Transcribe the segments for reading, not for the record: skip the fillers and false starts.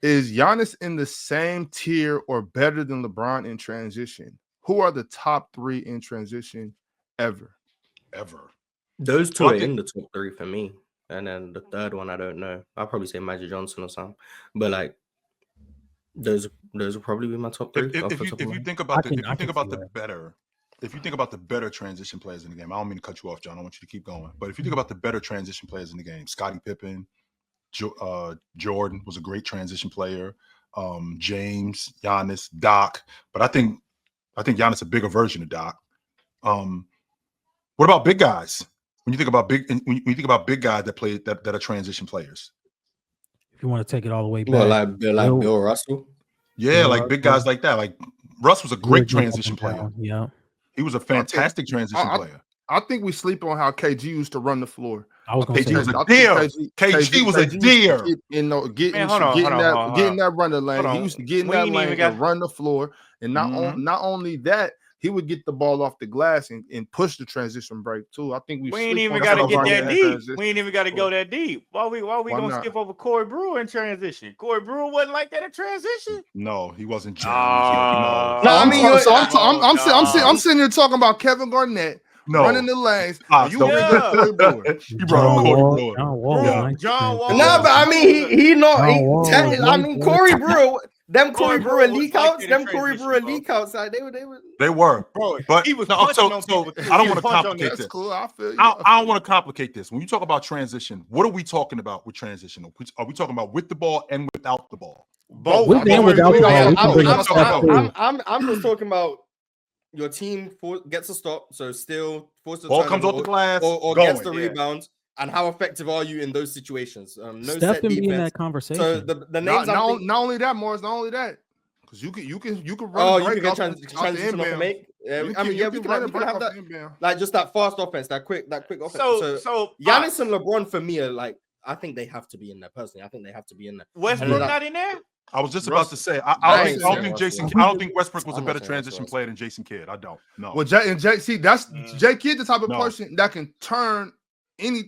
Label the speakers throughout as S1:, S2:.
S1: Is Giannis in the same tier or better than LeBron in transition? Who are the top 3 in transition ever?
S2: Those two are in the top 3 for me. And then the third one, I don't know. I'll probably say Magic Johnson or something. But like those will probably be my top 3.
S3: If you think about the better transition players in the game, I don't mean to cut you off, John. I want you to keep going. But if you think about the better transition players in the game, Scottie Pippen, Jordan was a great transition player. James, Giannis, Doc. But I think Giannis is a bigger version of Doc. What about big guys? When you think about big guys that are transition players,
S4: if you want to take it all the way back,
S2: well, like Bill Russell,
S3: like big guys like that. Like Russ was a great transition player.
S4: Yeah,
S3: he was a fantastic transition player.
S1: I think we sleep on how KG used to run the floor.
S3: KG was a deer. KG was a deer.
S1: Getting that running lane. He used to get in that lane and run the floor. And not only that, he would get the ball off the glass and push the transition break too. I think
S5: we ain't even got to get that deep. We ain't even got to go that deep. Why we gonna skip over Corey Brewer in transition? Corey Brewer wasn't like that in transition.
S3: No, he wasn't.
S1: I'm sitting here talking about Kevin Garnett. Running the lanes. You brought up Corey Brewer.
S5: John Wall.
S2: No, but I mean he Corey Brewer. Them Corey Brewer leak outs, like
S3: they were.
S5: Bro,
S3: but
S5: he was
S3: so I don't want to complicate this.
S1: Cool. I feel you.
S3: I don't want to complicate this. When you talk about transition, what are we talking about with transition? Are we talking about with the ball and without the ball?
S4: Both. With and without the ball.
S2: I'm just talking about your team gets a stop, so still force the
S3: ball comes off the glass
S2: or gets the rebounds. And how effective are you in those situations? No
S4: Steph
S2: set
S4: can
S2: defense.
S4: be in that conversation.
S2: So the names
S1: not only that, Morris. Not only that, because you can run.
S2: Oh, you can transition off and make. We can have that. Like just that fast offense, that quick offense. So Giannis and LeBron for me are like, I think they have to be in there personally. I think they have to be in there.
S5: Westbrook not in there.
S3: I was just about to say, I don't think Westbrook was a better transition player than Jason Kidd. I don't. No.
S1: Well, Jay Kidd, the type of person that can turn you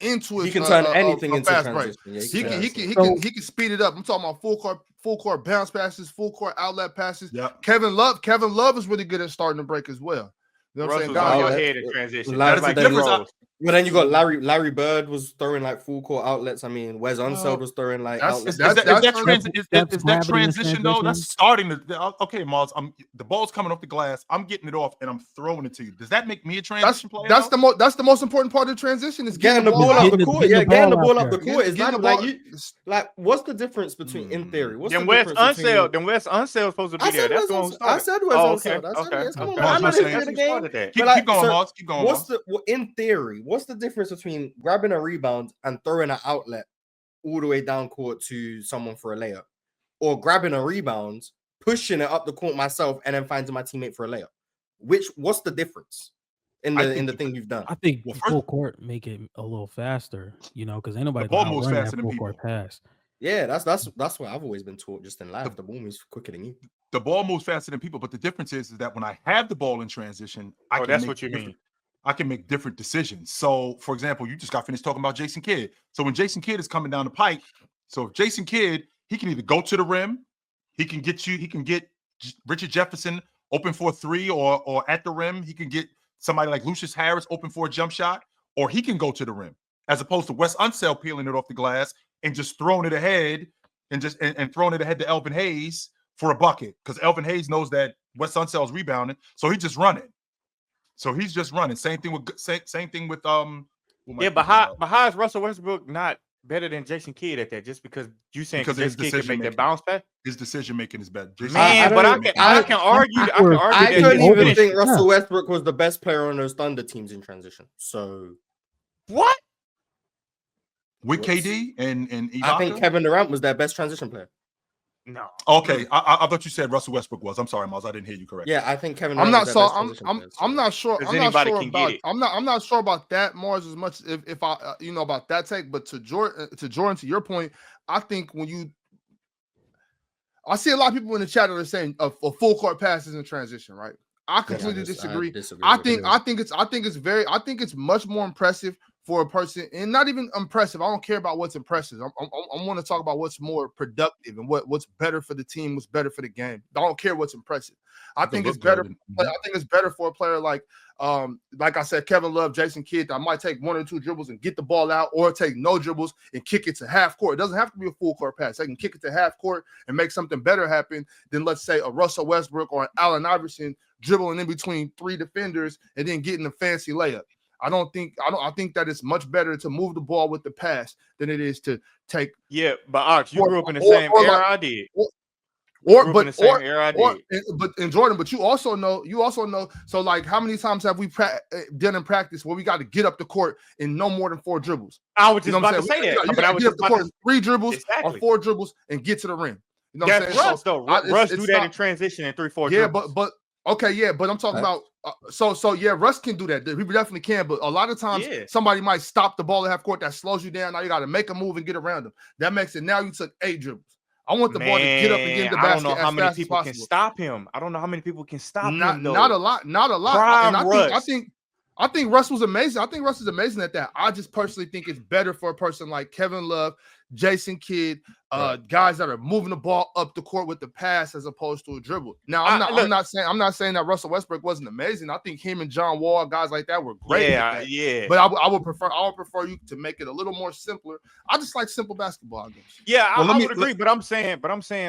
S1: into
S2: he can turn anything into
S1: fast
S2: transition.
S1: Yeah, he can speed it up. I'm talking about full court bounce passes, full court outlet passes.
S3: Yep.
S1: Kevin Love is really good at starting the break as well. You know what I'm saying?
S5: On your head in transition.
S2: Well, then you got Larry Bird was throwing like full court outlets. I mean, Wes Unseld was throwing like outlets. Is
S3: that transition though? That's starting to. Okay, Miles. The ball's coming off the glass. I'm getting it off and I'm throwing it to you. Does that make me a transition player?
S1: That's the most important part of the transition is
S2: getting the ball up the court. Yeah, getting the ball up the court. Is like what's the difference between in theory? What's the difference between?
S5: Then Wes Unseld supposed to be there. That's the one.
S2: I said Wes Unseld. I know he's in the game.
S3: Keep going, Moss. Keep going.
S2: In theory, what's the difference between grabbing a rebound and throwing an outlet all the way down court to someone for a layup, or grabbing a rebound, pushing it up the court myself, and then finding my teammate for a layup? What's the difference in the thing you've done?
S4: I think full court make it a little faster, because ain't nobody gonna run that full court pass.
S2: Yeah, that's what I've always been taught. Just in life, the ball moves quicker than you.
S3: The ball moves faster than people, but the difference is that when I have the ball in transition,
S5: that's what you mean.
S3: I can make different decisions. So, for example, you just got finished talking about Jason Kidd. So when Jason Kidd is coming down the pike, so if Jason Kidd, he can either go to the rim, he can get Richard Jefferson open for a three, or at the rim, he can get somebody like Lucius Harris open for a jump shot, or he can go to the rim, as opposed to Wes Unseld peeling it off the glass and just throwing it ahead and throwing it ahead to Elvin Hayes for a bucket, because Elvin Hayes knows that Wes Unseld's rebounding, so he's just running. Same thing with
S5: but how is Russell Westbrook not better than Jason Kidd at that? Just because you saying Jason Kidd can make that bounce back?
S3: His decision making is better.
S5: I can argue.
S2: I couldn't even think Russell Westbrook was the best player on those Thunder teams in transition. So
S5: what?
S3: With KD and Ibaka?
S2: I think Kevin Durant was their best transition player.
S5: No.
S3: Okay, I thought you said Russell Westbrook was. I'm sorry, Miles. I didn't hear you correctly.
S2: Yeah, I think Kevin.
S1: I'm not sure. I'm not sure. I'm not sure about that, Mars, as much if I about that take. But to Jordan, to your point, I think I see a lot of people in the chat that are saying a full court passes in transition, right? I completely disagree. I think it's much more impressive for a person, and not even impressive. I don't care about what's impressive. I want to talk about what's more productive and what's better for the team, what's better for the game. I don't care what's impressive. I think it's better. I think it's better for a player like I said, Kevin Love, Jason Kidd, that might take 1 or 2 dribbles and get the ball out, or take no dribbles and kick it to half court. It doesn't have to be a full court pass. They can kick it to half court and make something better happen than, let's say, a Russell Westbrook or an Allen Iverson dribbling in between 3 defenders and then getting a fancy layup. I think that it's much better to move the ball with the pass than it is to take.
S5: Yeah, but Ox, you grew up in the same era I did.
S1: But in Jordan, but you also know. So, like, how many times have we done in practice where we got to get up the court in no more than 4 dribbles?
S5: I was just about to say that.
S1: But I was get up the court in 3 dribbles or 4 dribbles and get to the rim. You know what I'm saying?
S5: Russ, though. Russ do that in transition in 3-4 dribbles.
S1: Yeah, but okay, yeah, but I'm talking about yeah, Russ can do that. He definitely can, but a lot of times somebody might stop the ball at half court that slows you down. Now you got to make a move and get around them. That makes it. Now you took 8 dribbles. I want the ball to get up and get in the basket.
S5: I don't know how many people can stop him. I don't know how many people can stop him.
S1: Not a lot.
S5: Prime Russ.
S1: I think Russ was amazing. I think Russ is amazing at that. I just personally think it's better for a person like Kevin Love, Jason Kidd, guys that are moving the ball up the court with the pass as opposed to a dribble. Now, I'm not saying that Russell Westbrook wasn't amazing. I think him and John Wall, guys like that, were great.
S5: Yeah.
S1: But I would prefer you to make it a little more simpler. I just like simple basketball, I guess.
S5: Yeah, I would agree. But I'm saying,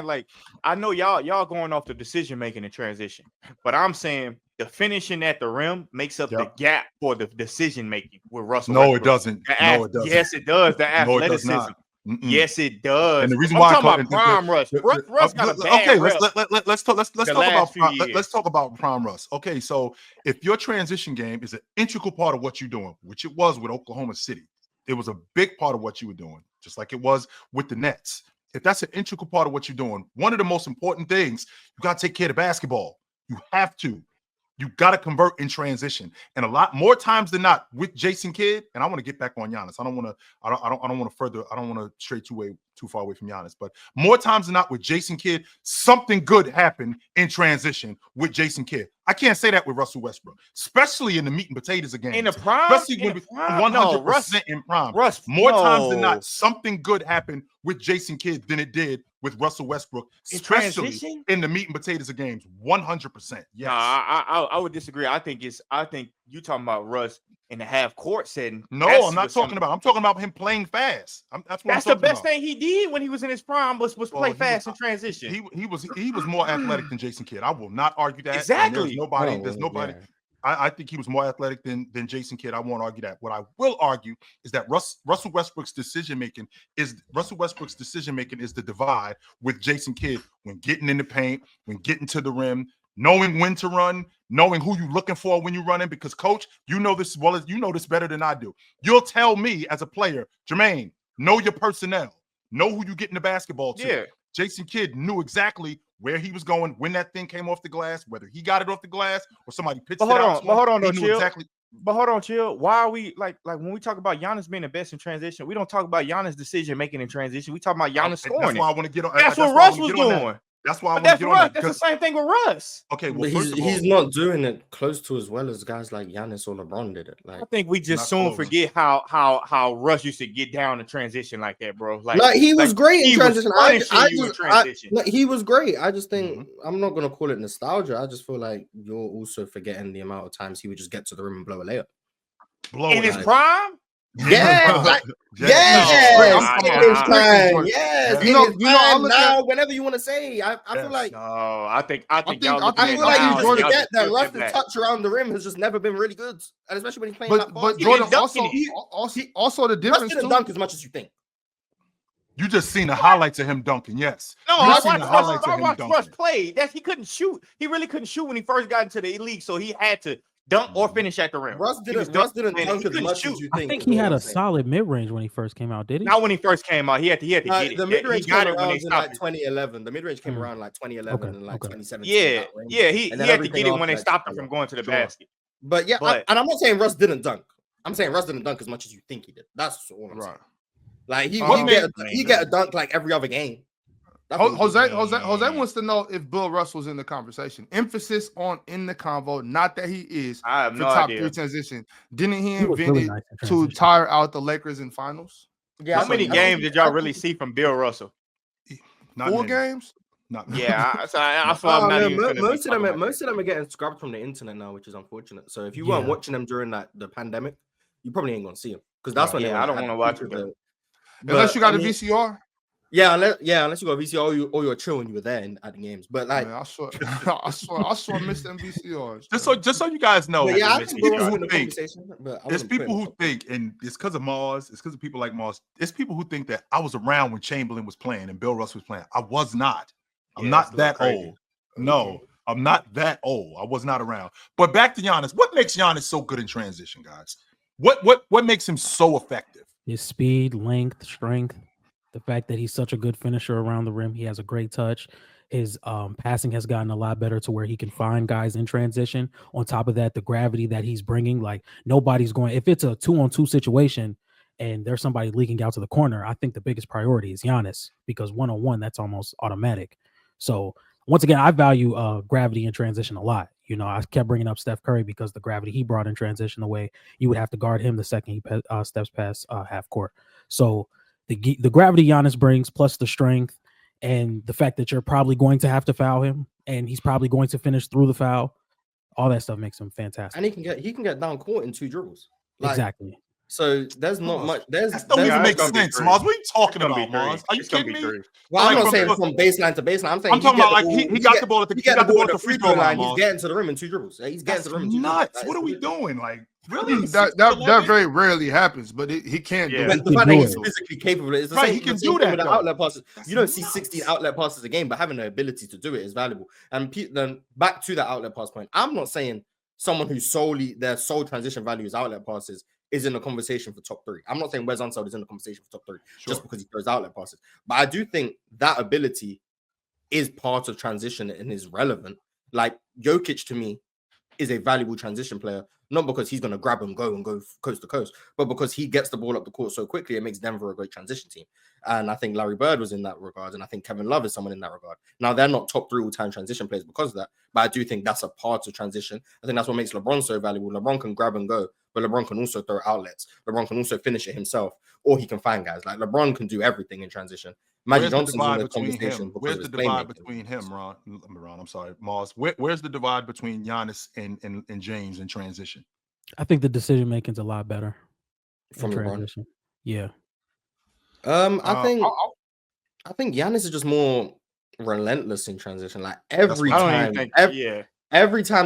S5: like, I know y'all going off the decision making and transition, but I'm saying the finishing at the rim makes up the gap for the decision making with Russell.
S3: No, it doesn't.
S5: Yes, it does. The athleticism.
S3: No,
S5: yes, it does.
S3: And the reason why
S5: I'm talking about prime Russ. Russ got a bad
S3: let's talk about prime Russ. Okay, so if your transition game is an integral part of what you're doing, which it was with Oklahoma City, it was a big part of what you were doing, just like it was with the Nets. If that's an integral part of what you're doing, one of the most important things, you got to take care of basketball. You have to. You got to convert in transition, and a lot more times than not with Jason Kidd. And I want to get back on Giannis. I don't want to stray too far away from Giannis. But more times than not with Jason Kidd, something good happened in transition with Jason Kidd. I can't say that with Russell Westbrook, especially in the meat and potatoes of games.
S5: In the prime,
S3: especially when 100% in prime. More times than not, something good happened with Jason Kidd than it did with Russell Westbrook, especially in the meat and potatoes of games. 100%. Yes.
S5: I would disagree. I think you talking about Russ in the half court setting.
S3: No, I'm not talking about. I'm talking about him playing fast. That's
S5: the best thing he did when he was in his prime was play fast in transition.
S3: He was more athletic than Jason Kidd. I will not argue that.
S5: Exactly.
S3: There's nobody. Yeah. I think he was more athletic than Jason Kidd. I won't argue that. What I will argue is that Russell Westbrook's decision making is the divide with Jason Kidd when getting in the paint, when getting to the rim, knowing when to run, knowing who you're looking for when you're running. Because, Coach, you know this as well as you know this better than I do. You'll tell me as a player, Jermaine, know your personnel, know who you getting the basketball to.
S5: Yeah.
S3: Jason Kidd knew exactly where he was going when that thing came off the glass, whether he got it off the glass or somebody pitched it out.
S5: Hold on, chill. Why are we like when we talk about Giannis being the best in transition, we don't talk about Giannis' decision making in transition. We talk about Giannis scoring.
S3: That's why I want to get on.
S5: That's what Russ was doing.
S3: That's why I want to get on that.
S5: That's the same thing with Russ.
S3: Okay, well,
S2: but he's not doing it close to as well as guys like Giannis or LeBron did it. Like,
S5: I think we just soon forget how Russ used to get down in transition like that, bro.
S2: Like he was great in transition. He was great. I just think I'm not gonna call it nostalgia. I just feel like you're also forgetting the amount of times he would just get to the rim and blow a layup.
S5: In his prime?
S2: Yes. Now, whenever you want to say, I feel like
S5: I feel like you
S2: just forget that Russ's touch around the rim has just never been really good, and especially when he's playing that ball.
S1: But Jordan also the difference.
S2: Russ didn't dunk as much as you think.
S3: You just seen the highlights of him dunking. Yes.
S5: No, I watched Russ play. He couldn't shoot. He really couldn't shoot when he first got into the league, so he had to dunk or finish at the rim.
S2: Russ didn't dunk as much as you think.
S4: I think he had a solid mid-range when he first came out, did he?
S5: Not when he first came out. He had to get it.
S2: The mid-range came around in like 2011. The mid-range came around like 2011 and like 2017.
S5: Yeah. He had to get it when they stopped him from going to the basket.
S2: But yeah, and I'm not saying Russ didn't dunk. I'm saying Russ didn't dunk as much as you think he did. That's all I'm saying. Like he get a dunk like every other game.
S1: Jose wants to know if Bill Russell's in the conversation. Emphasis on in the convo, not that he is.
S5: I have
S1: for
S5: no
S1: top
S5: idea.
S1: 3 transition. Didn't he
S4: was
S1: invent
S4: really
S1: it
S4: nice in
S1: to
S4: transition.
S1: tire out the Lakers in finals?
S2: Yeah,
S5: How many games did y'all really see from Bill Russell?
S3: Not
S1: 4
S3: many.
S1: games?
S3: Not many.
S5: Yeah, I saw I'm not even finna be
S2: most of
S5: talking
S2: them
S5: about that.
S2: are getting scrubbed from the internet now, which is unfortunate. So if you
S4: Yeah.
S2: weren't watching them during the pandemic, you probably ain't gonna see them because that's when
S5: Yeah, I don't want to watch it.
S1: Unless you got a VCR.
S2: Yeah, unless you got VCR or you're chill when you were there at the games. But like,
S1: Man, I saw Mr. them VCRs.
S3: Just so you guys know,
S2: yeah, I
S5: miss
S2: think
S5: these
S2: Bill Russell
S5: guys.
S2: in the conversation. But I
S3: there's
S2: wouldn't put
S3: people
S2: him
S3: who
S2: up.
S3: think, and it's because of Mars, it's because of people like Mars. It's people who think that I was around when Chamberlain was playing and Bill Russell was playing. I was not. I'm
S5: Yeah,
S3: not
S5: that's
S3: that
S5: a little
S3: old. No, I'm not that old. I was not around. But back to Giannis. What makes Giannis so good in transition, guys? What makes him so effective?
S4: His speed, length, strength, the fact that he's such a good finisher around the rim. He has a great touch. His passing has gotten a lot better to where he can find guys in transition. On top of that, the gravity that he's bringing, like nobody's going. If it's a 2-on-2 situation and there's somebody leaking out to the corner, I think the biggest priority is Giannis because 1-on-1 that's almost automatic. So once again, I value gravity in transition a lot. You know, I kept bringing up Steph Curry because the gravity he brought in transition, the way you would have to guard him the second he steps past half court. So the gravity Giannis brings, plus the strength and the fact that you're probably going to have to foul him, and he's probably going to finish through the foul, all that stuff makes him fantastic.
S2: And he can get down court in 2 dribbles. Like,
S4: exactly.
S2: So there's not much.
S3: That don't even make sense, Mars. What are you talking about, Mars? Are you kidding me?
S2: Well, I'm not saying from baseline to baseline. I'm saying
S3: I'm talking about like he got the ball at the free throw line.
S2: He's getting to the rim in 2 dribbles. He's getting to the rim in 2
S3: nuts.
S2: dribbles.
S3: What are we doing? Like, really?
S1: That very rarely happens, but he can do it.
S2: The fact that he's physically capable, it's the
S3: Right,
S2: same.
S3: he can do that
S2: with the outlet passes. You don't see
S3: nuts.
S2: 16 outlet passes a game, but having the ability to do it is valuable. And then back to that outlet pass point, I'm not saying someone who's their sole transition value is outlet passes is in the conversation for top 3. I'm not saying Wes Unseld is in the conversation for top 3 just because he throws outlet passes. But I do think that ability is part of transition and is relevant. Like Jokic to me is a valuable transition player, not because he's going to grab and go coast to coast, but because he gets the ball up the court so quickly, it makes Denver a great transition team. And I think Larry Bird was in that regard, and I think Kevin Love is someone in that regard. Now, they're not top 3 all-time transition players because of that, but I do think that's a part of transition. I think that's what makes LeBron so valuable. LeBron can grab and go, but LeBron can also throw outlets. LeBron can also finish it himself, or he can find guys. Like LeBron can do everything in transition. Magic Johnson's in the conversation.
S3: Where's the divide between him, Ron? I'm sorry, Mars. Where's the divide between Giannis and James in transition?
S4: I think the decision making's a lot better
S2: from
S4: transition. Yeah.
S2: I think Giannis is just more relentless in transition. Like every time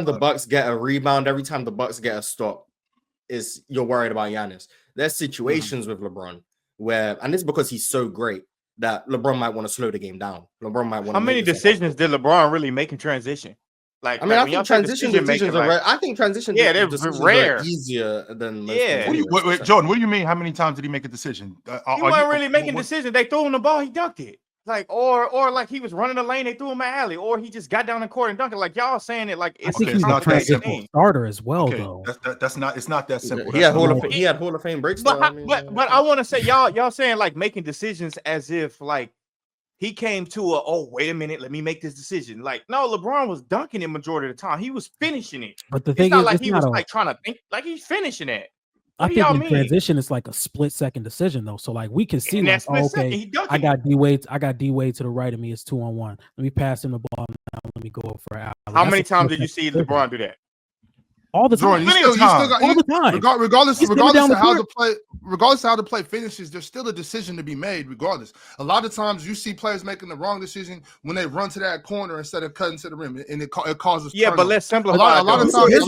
S2: the Bucks get a rebound, every time the Bucks get a stop, you're worried about Giannis. There's situations with LeBron where, and it's because he's so great, that LeBron might want to slow the game down. LeBron might want.
S5: How many decisions did LeBron really make in transition? Like,
S2: I mean, I think transition decisions are rare. I think transition decisions
S5: rare.
S2: Are easier than most.
S3: Wait, Jordan, what do you mean? How many times did he make a decision?
S5: He wasn't really making decisions. They threw him the ball, he dunked it. Like, or like he was running the lane, they threw him an alley, or he just got down the court and dunked it. Like y'all saying it, like it's
S4: he's not that simple starter as well, though.
S3: That's not. It's not that simple.
S2: He had Hall of Fame breaks.
S5: But I want to say y'all saying like making decisions as if like he came to wait a minute, let me make this decision. Like, no, LeBron was dunking it majority of the time. He was finishing it.
S4: But the thing
S5: it's not
S4: is,
S5: like he was like trying to think, like he's finishing it.
S4: I think in transition, it's like a split-second decision, though. So like we can see, like, I got D Wade to the right of me. It's 2-on-1. Let me pass him the ball now. Let me go up for an alley.
S5: How many times did you see LeBron do that?
S4: All the time.
S1: All the time. Regardless of how the play finishes, there's still a decision to be made. Regardless, a lot of times you see players making the wrong decision when they run to that corner instead of cutting to the rim, and it causes.
S5: Yeah, but let's simplify.
S1: A lot of times, we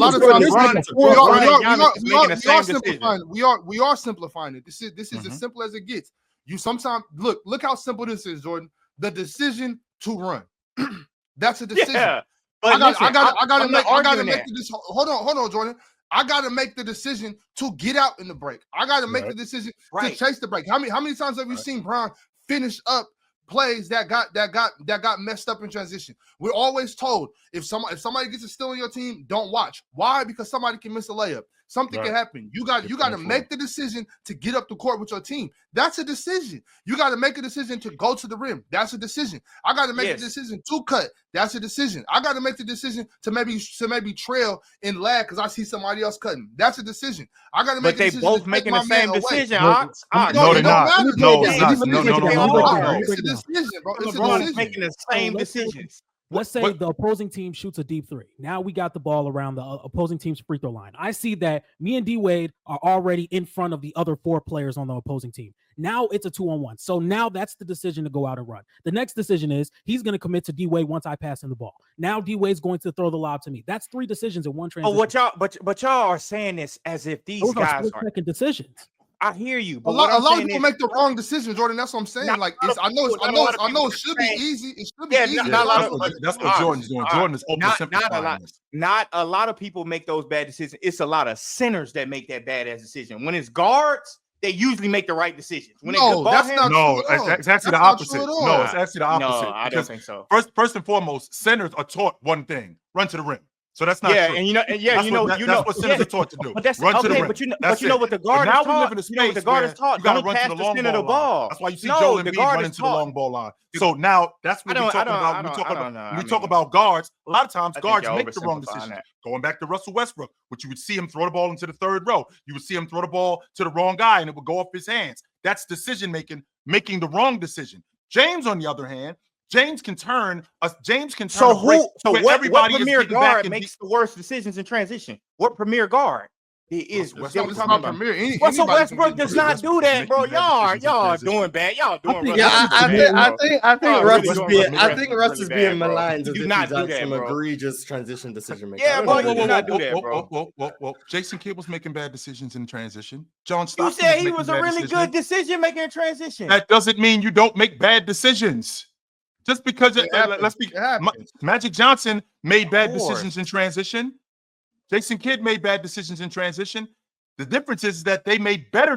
S1: are simplifying it. This is as simple as it gets. You sometimes look how simple this is, Jordan. The decision to run. That's a decision. Yeah. I gotta make this. Hold on, Jordan. I gotta make the decision to get out in the break. I gotta make the decision to chase the break. How many times have you seen Brown finish up plays that got messed up in transition? We're always told if somebody gets a steal on your team, don't watch. Why? Because somebody can miss a layup. Something can happen. You got to make the decision to get up the court with your team. That's a decision. You got to make a decision to go to the rim. That's a decision. I got to make a decision to cut. That's a decision. I got to make the decision to maybe trail and lag because I see somebody else cutting. That's a decision. I got to make.
S5: But they both making the same decision.
S3: No, they're not. No, it's not.
S1: It's a decision, bro. It's a decision.
S5: Making the same decisions.
S4: Let's say the opposing team shoots a deep three. Now we got the ball around the opposing team's free throw line. I see that me and D-Wade are already in front of the other 4 players on the opposing team. Now it's a 2-on-1. So now that's the decision to go out and run. The next decision is he's going to commit to D-Wade once I pass him the ball. Now D-Wade's going to throw the lob to me. That's 3 decisions in one transition.
S5: Oh, but y'all are saying this as if these guys are
S4: second decisions.
S5: I hear you. But
S1: a lot of people make the wrong decision, Jordan. That's what I'm saying. Like, I know it should be easy. It should be easy.
S3: That's what Jordan's doing. Jordan is oversimplifying this.
S5: Not a lot of people make those bad decisions. It's a lot of centers that make that badass decision. When it's guards, they usually make the right decisions. When
S3: it's actually the opposite. No, it's actually the opposite.
S5: No, I don't think so.
S3: First and foremost, centers are taught one thing: run to the rim. So that's not true. That's what centers are taught to do.
S5: But that's
S3: run
S5: okay,
S3: to the rim.
S5: But you know what the guard is taught?
S3: Now we live in a space
S5: the guard is taught.
S3: You got to
S5: Don't
S3: run
S5: pass
S3: to the
S5: the
S3: long
S5: center of the
S3: ball.
S5: ball.
S3: That's why you see Joel Embiid running to the long ball line. So now that's what we're talking about. When we talk about guards, a lot of times guards make the wrong decision. Going back to Russell Westbrook, which you would see him throw the ball into the third row. You would see him throw the ball to the wrong guy and it would go off his hands. That's decision making the wrong decision. James, on the other hand, James can turn.
S5: So what premier guard makes the worst decisions in transition? What premier guard is? Russell Westbrook does not do that, bro. Y'all doing bad. Y'all doing.
S2: Yeah, I think Russ is being maligned.
S5: Do not do that,
S2: some
S5: bro.
S2: egregious transition decision making.
S5: Yeah, bro. You do not do that, bro.
S3: Jason Kidd was making bad decisions in transition. John
S5: You
S3: Stockton
S5: said he was a really good decision maker in transition.
S3: That doesn't mean you don't make bad decisions. Just because Magic Johnson made bad decisions in transition. Jason Kidd made bad decisions in transition. The difference is that they made better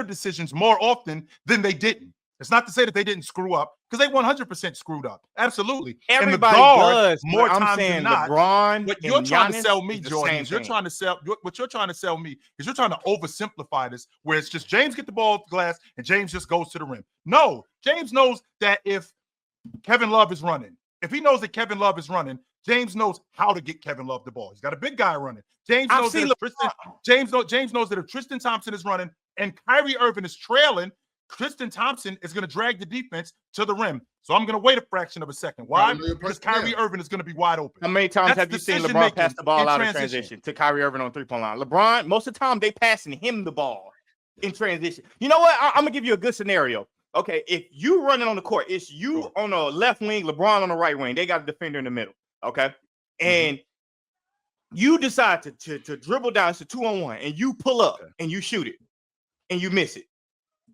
S3: decisions more often than they didn't. It's not to say that they didn't screw up, because they 100% screwed up. Absolutely.
S5: Everybody does. More times than not. LeBron,
S3: what you're trying to sell me, Jordan, what you're trying to sell me is you're trying to oversimplify this, where it's just James get the ball off the glass and James just goes to the rim. No, James knows that if Kevin Love is running, if he knows that Kevin Love is running, James knows how to get Kevin Love the ball. He's got a big guy running. James knows that if Tristan Thompson is running and Kyrie Irving is trailing, Tristan Thompson is going to drag the defense to the rim. So I'm going to wait a fraction of a second. Why? Because Kyrie Irving is going to be wide open.
S5: How many times have you seen LeBron pass the ball out of transition to Kyrie Irving on 3-point line? LeBron, most of the time, they passing him the ball in transition. You know what? I'm going to give you a good scenario. Okay, if you running on the court, it's you on the left wing, LeBron on the right wing. They got a defender in the middle. Okay, and you decide to dribble down. It's a 2-on-1, and you pull up and you shoot it, and you miss it.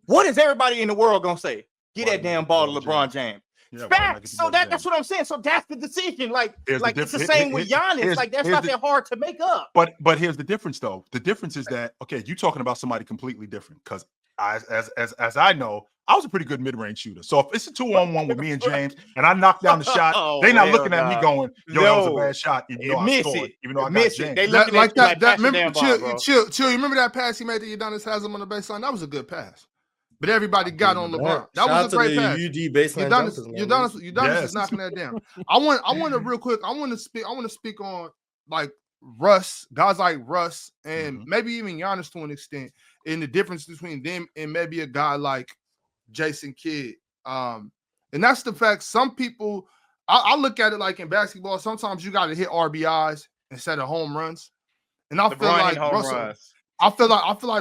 S5: What is everybody in the world gonna say? Get that damn ball to LeBron James. Facts. So that's what I'm saying. So that's the decision. Like it's the same with Giannis. Like that's not that hard to make up.
S3: But here's the difference, though. The difference is that you talking about somebody completely different. Because as I know, I was a pretty good mid-range shooter. So if it's a 2-on-1 with me and James, and I knock down the shot, they're not looking at me going, "Yo, that was a bad shot." Even though I scored, even though I got James.
S5: They looking at that.
S1: Remember, chill. You remember that pass he made to Giannis has him on the baseline? That was a good pass. But everybody got on LeBron. That was a great pass.
S2: UD baseline.
S1: Giannis is knocking that down. I want to real quick. I want to speak on like Russ, guys like Russ, and maybe even Giannis to an extent, and the difference between them and maybe a guy like Jason Kidd. And that's the fact. Some people, I look at it like in basketball, sometimes you got to hit RBIs instead of home runs. And I feel like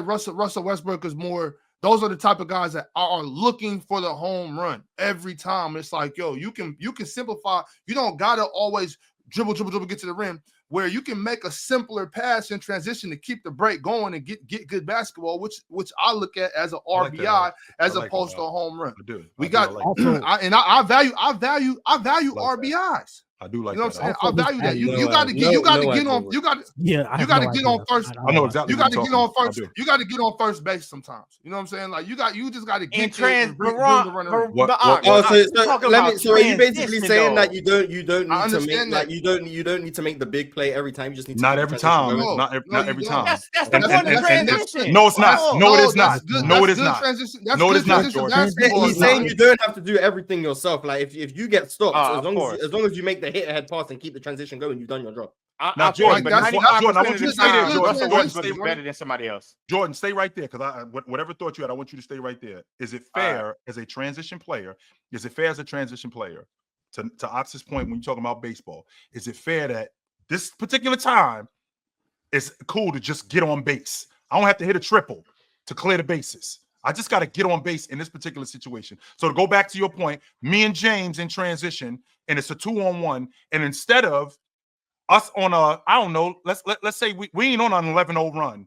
S1: Russell Westbrook is more. Those are the type of guys that are looking for the home run every time. It's like, yo, you can simplify. You don't gotta always dribble, get to the rim. Where you can make a simpler pass in transition to keep the break going and get good basketball, which I look at as an RBI as opposed to a home run. I value RBIs.
S3: I do like
S1: you know
S3: that.
S1: what I'm saying? I value that. You got to get on first.
S3: I know exactly.
S1: You got to get on first. You got to get on first base sometimes. You know what I'm saying? Like you just got to get there and bring the runner in.
S2: So are you basically saying that you don't need to make like you don't need to make the big play every time? You just need to
S3: not every time. Not every time.
S5: That's the point of transition.
S3: No, it's not. No, it is not. No, it is not. No, it is not.
S2: He's saying you don't have to do everything yourself. Like if you get stopped, as long as you make the hit ahead pass and keep the transition going, you've done your job.
S3: Now, Jordan, I want you to stay there.
S5: Jordan, stay better than somebody else.
S3: Jordan, stay right there because whatever thought you had, I want you to stay right there. Is it fair as a transition player? Is it fair as a transition player? To Ox's point, when you're talking about baseball, is it fair that this particular time it's cool to just get on base? I don't have to hit a triple to clear the bases. I just got to get on base in this particular situation. So to go back to your point, me and James in transition, and it's a 2-on-1, and instead of us on a, I don't know, let's say we ain't on an 11-0 run.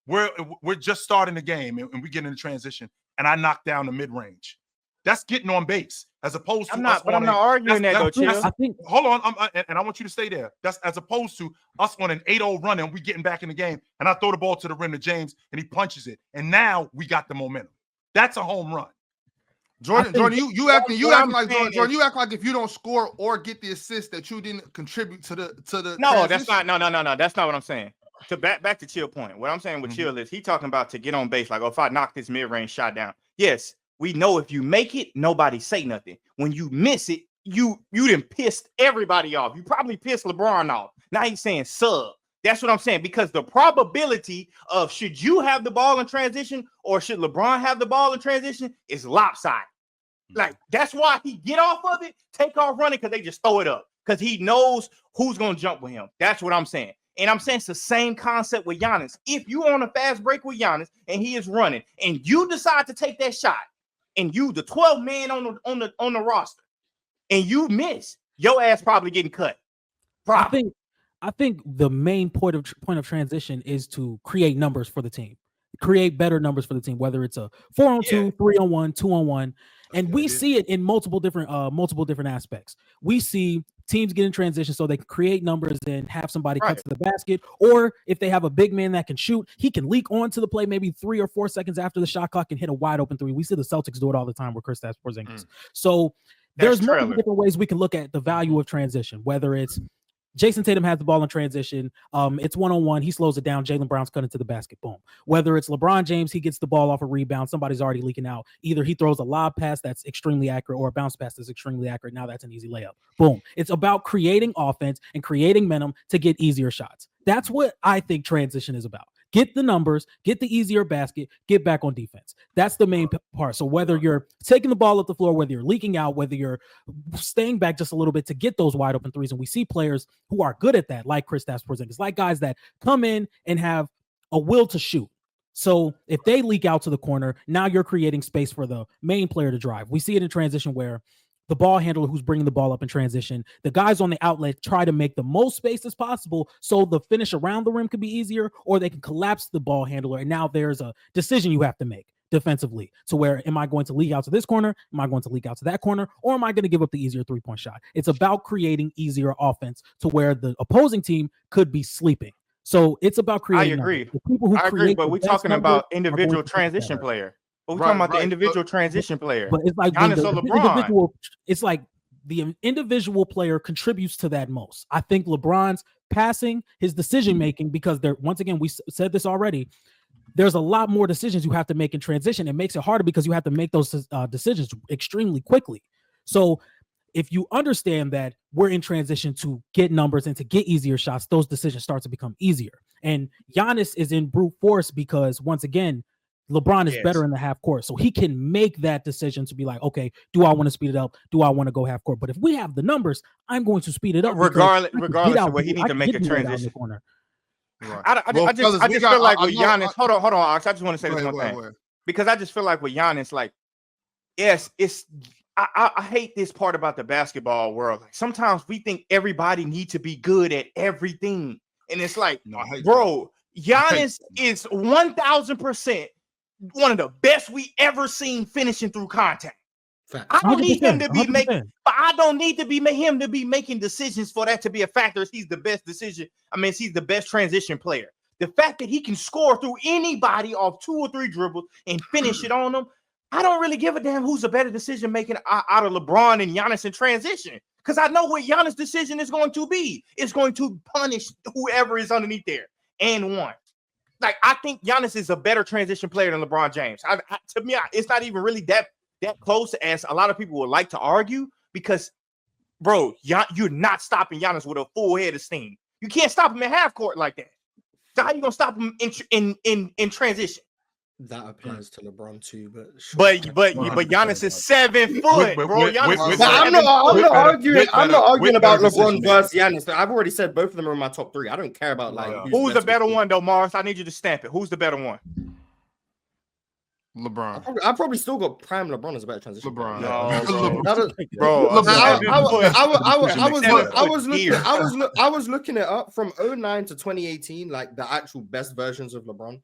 S3: We're just starting the game and we get in the transition, and I knock down the mid-range. That's getting on base as opposed to
S5: I'm not arguing that though, Chill.
S3: I think hold on, and I want you to stay there. That's as opposed to us on an 8-0 run and we getting back in the game, and I throw the ball to the rim to James and he punches it, and now we got the momentum. That's a home run.
S1: Jordan, you act like if you don't score or get the assist that you didn't contribute to the.
S5: No, that's not. No. That's not what I'm saying. To back to Chill point. What I'm saying with Chill is he talking about to get on base. Like, if I knock this mid range shot down, yes, we know if you make it, nobody say nothing. When you miss it, you done pissed everybody off. You probably pissed LeBron off. Now he's saying sub. That's what I'm saying, because the probability of should you have the ball in transition or should LeBron have the ball in transition is lopsided. Like, that's why he get off of it, take off running, because they just throw it up because he knows who's going to jump with him. That's what I'm saying. And I'm saying it's the same concept with Giannis. If you on a fast break with Giannis and he is running and you decide to take that shot and you the 12th man on the roster and you miss, your ass probably getting cut. Probably.
S4: I think the main point of transition is to create numbers for the team, create better numbers for the team, whether it's a 4-on-2, 3-on-1, 2-on-1, and we see it in multiple different aspects. We see teams get in transition so they can create numbers and have somebody cut to the basket, or if they have a big man that can shoot, he can leak onto the play maybe 3 or 4 seconds after the shot clock and hit a wide open three. We see the Celtics do it all the time with Kristaps Porzingis. So there's multiple different ways we can look at the value of transition, whether it's Jason Tatum has the ball in transition. It's 1-on-1. He slows it down. Jaylen Brown's cutting to the basket. Boom. Whether it's LeBron James, he gets the ball off a rebound. Somebody's already leaking out. Either he throws a lob pass that's extremely accurate or a bounce pass that's extremely accurate. Now that's an easy layup. Boom. It's about creating offense and creating momentum to get easier shots. That's what I think transition is about. Get the numbers, get the easier basket, get back on defense. That's the main part. So whether you're taking the ball up the floor, whether you're leaking out, whether you're staying back just a little bit to get those wide open threes, and we see players who are good at that, like Kristaps Porzingis, like guys that come in and have a will to shoot. So if they leak out to the corner, now you're creating space for the main player to drive. We see it in transition where the ball handler who's bringing the ball up in transition, the guys on the outlet try to make the most space as possible so the finish around the rim could be easier, or they can collapse the ball handler. And now there's a decision you have to make defensively to where, am I going to leak out to this corner? Am I going to leak out to that corner? Or am I going to give up the easier three-point shot? It's about creating easier offense to where the opposing team could be sleeping. So it's about creating.
S5: I agree. I agree, but we're talking about individual transition player. But we're talking about the individual transition player.
S4: But it's like
S5: Giannis or LeBron.
S4: It's like the individual player contributes to that most. I think LeBron's passing, his decision making, because there, once again, we said this already, there's a lot more decisions you have to make in transition. It makes it harder because you have to make those decisions extremely quickly. So if you understand that we're in transition to get numbers and to get easier shots, those decisions start to become easier. And Giannis is in brute force because, once again, LeBron is better in the half court. So he can make that decision to be like, okay, do I want to speed it up? Do I want to go half court? But if we have the numbers, I'm going to speed it up.
S5: Regardless of what he needs to make a transition.
S1: Right.
S5: I just feel like with Giannis, hold on, Ox. I just want to say this one thing. Because I just feel like with Giannis, like, yes, I hate this part about the basketball world. Like, sometimes we think everybody needs to be good at everything. And it's like, bro, Giannis is 1,000% one of the best we ever seen finishing through contact. I don't need him to be
S4: 100%.
S5: making, but I don't need to be him to be making decisions for that to be a factor. He's the best decision. I mean, he's the best transition player. The fact that he can score through anybody off 2 or 3 dribbles and finish it on them, I don't really give a damn who's a better decision making out of LeBron and Giannis in transition. Because I know what Giannis' decision is going to be. It's going to punish whoever is underneath there and one. Like, I think Giannis is a better transition player than LeBron James. To me, it's not even really that close as a lot of people would like to argue because, bro, you're not stopping Giannis with a full head of steam. You can't stop him in half court like that. So how you gonna stop him in transition?
S2: That applies to LeBron too, but
S5: Giannis is 7 foot, bro.
S2: I'm not arguing about LeBron versus Giannis. I've already said both of them are in my top 3. I don't care about
S5: who's the better one though, Mars. I need you to stamp it. Who's the better one?
S1: LeBron.
S2: I probably still got prime LeBron as a better transition.
S1: LeBron.
S2: I was looking it up from 2009 to 2018, like the actual best versions of LeBron.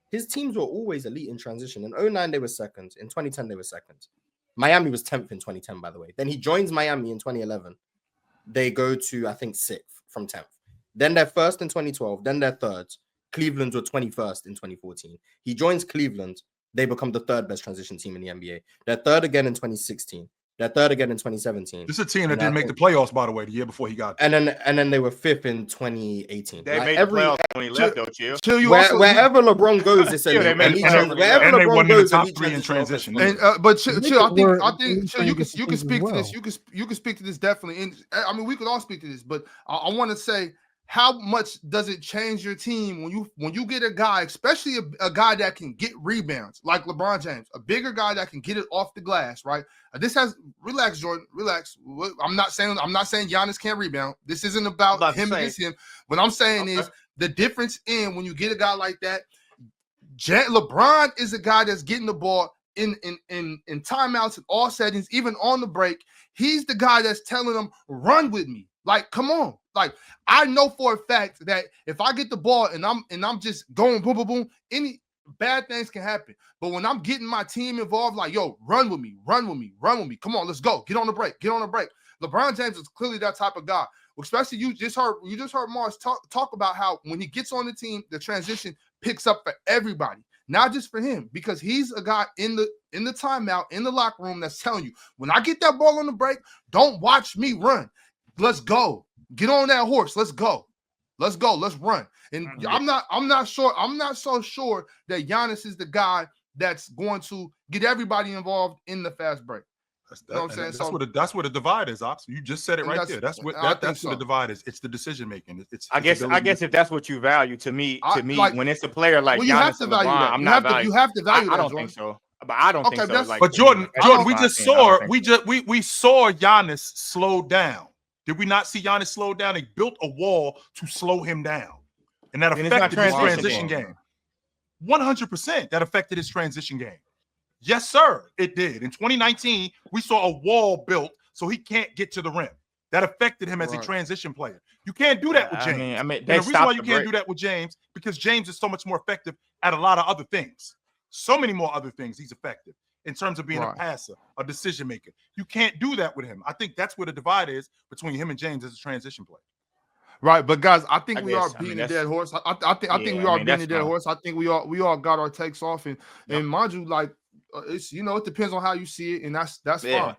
S2: His teams were always elite in transition. In 2009, they were second. In 2010, they were second. Miami was 10th in 2010, by the way. Then he joins Miami in 2011. They go to, I think, 6th from 10th. Then they're first in 2012. Then they're third. Cleveland were 21st in 2014. He joins Cleveland. They become the 3rd best transition team in the NBA. They're 3rd again in 2016. They're 3rd again in 2017.
S3: This is a team that didn't make the playoffs, by the way, the year before he got
S2: there. And then they were 5th in 2018.
S5: They made the playoffs when he left, though, Chill.
S2: Wherever LeBron goes, it's
S3: and they won in the top 3 in transition.
S1: But Chill, I think Chill, you can speak to this. You can speak to this definitely. And I mean, we could all speak to this, but I want to say, how much does it change your team when you get a guy, especially a guy that can get rebounds like LeBron James, a bigger guy that can get it off the glass, right? Relax, Jordan, relax. I'm not saying Giannis can't rebound. This isn't about him against him. What I'm saying is the difference in when you get a guy like that. LeBron is a guy that's getting the ball in timeouts in all settings, even on the break. He's the guy that's telling them, run with me. Like, come on. Like, I know for a fact that if I get the ball and I'm just going boom, boom, boom, any bad things can happen. But when I'm getting my team involved, like, yo, run with me. Come on, let's go. Get on the break. LeBron James is clearly that type of guy. Especially you just heard Mars talk about how when he gets on the team, the transition picks up for everybody, not just for him, because he's a guy in the timeout, in the locker room that's telling you, when I get that ball on the break, don't watch me run. Let's go. Get on that horse. Let's go. Let's run. And I'm not so sure that Giannis is the guy that's going to get everybody involved in the fast break. You know what I'm saying?
S3: That's what the divide is, Ops. You just said it right there. That's what the divide is. It's the decision making. I
S5: guess if that's what you value, to me, when it's a player like Giannis,
S1: you have to value that. You have to value that.
S5: I don't think so. But I don't think so.
S3: But Jordan, we saw Giannis slow down. Did we not see Giannis slow down? They built a wall to slow him down. And that affected his transition game. 100% that affected his transition game. Yes, sir, it did. In 2019, we saw a wall built so he can't get to the rim. That affected him as a transition player. You can't do that with James. And the reason why you can't do that with James, because James is so much more effective at a lot of other things. So many more other things he's effective in terms of being a passer, a decision maker. You can't do that with him. I think that's where the divide is between him and James as a transition player.
S1: Right, but guys, I think we are beating a dead horse. I think we are beating a dead horse. I think we all got our takes off, and mind you, like it's it depends on how you see it, and that's fine.